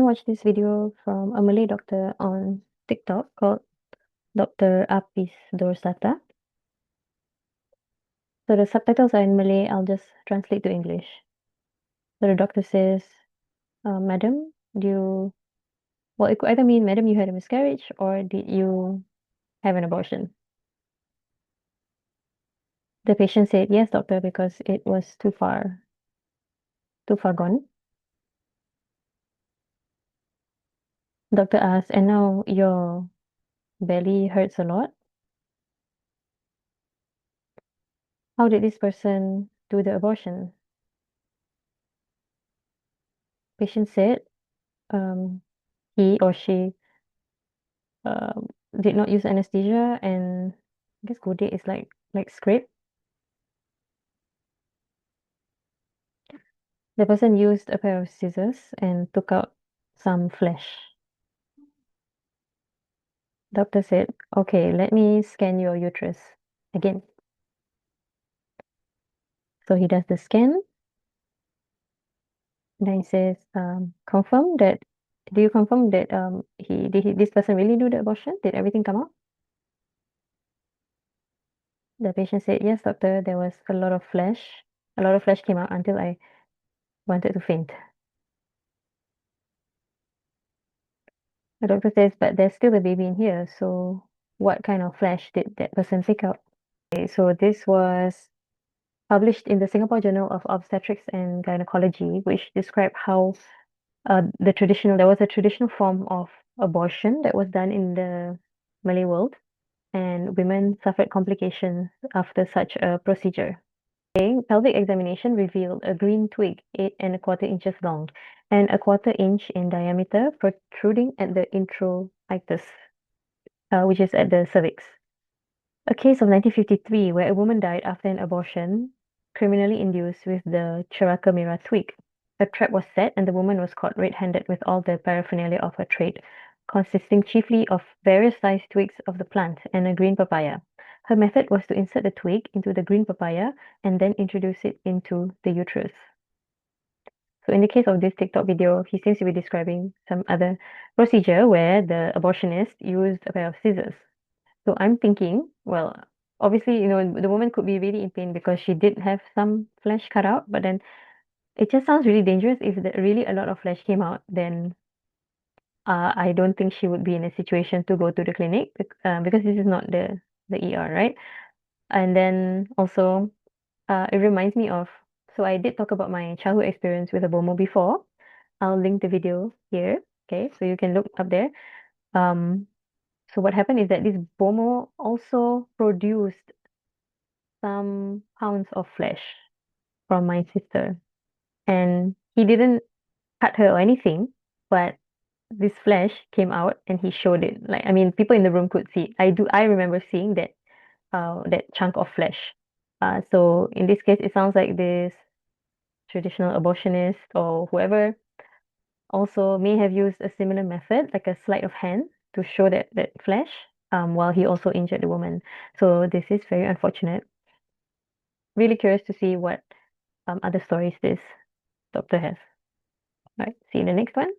I watched this video from a Malay doctor on TikTok called Dr. Apis Dorsata. So the subtitles are in Malay. I'll just translate to English. So the doctor says, Madam, it could either mean, Madam, you had a miscarriage or did you have an abortion? The patient said, yes, doctor, because it was too far gone. Doctor asked, and now your belly hurts a lot. How did this person do the abortion? Patient said, um, he or she um, did not use anesthesia, and I guess Gode is like scrape. The person used a pair of scissors and took out some flesh. Doctor said, okay, let me scan your uterus again. So he does the scan. Then he says, confirm that, do you confirm that this person really do the abortion? Did everything come out? The patient said, yes, doctor, there was a lot of flesh. A lot of flesh came out until I wanted to faint. The doctor says, but there's still a baby in here, so what kind of flesh did that person take out? Okay, so this was published in the Singapore Journal of Obstetrics and Gynaecology, which described how there was a traditional form of abortion that was done in the Malay world, and women suffered complications after such a procedure. Pelvic examination revealed a green twig, 8¼ inches long, and a ¼ inch in diameter, protruding at the introitus, which is at the cervix. A case of 1953 where a woman died after an abortion, criminally induced with the Cheraka Merah twig. A trap was set and the woman was caught red-handed with all the paraphernalia of her trade, consisting chiefly of various sized twigs of the plant and a green papaya. Her method was to insert the twig into the green papaya and then introduce it into the uterus. So in the case of this TikTok video, he seems to be describing some other procedure where the abortionist used a pair of scissors. So I'm thinking, well, obviously, the woman could be really in pain because she did have some flesh cut out, but then it just sounds really dangerous. If really a lot of flesh came out, then I don't think she would be in a situation to go to the clinic because this is not the ER, right? And then also, it reminds me of, so I did talk about my childhood experience with a BOMO before. I'll link the video here, okay? So you can look up there. So what happened is that this BOMO also produced some pounds of flesh from my sister. And he didn't cut her or anything, but this flesh came out and he showed it. Like, I mean, people in the room could see it. I remember seeing that chunk of flesh. So in this case, it sounds like this traditional abortionist or whoever also may have used a similar method, like a sleight of hand, to show that flesh, while he also injured the woman. So this is very unfortunate. Really curious to see what other stories this doctor has. All right, see you in the next one.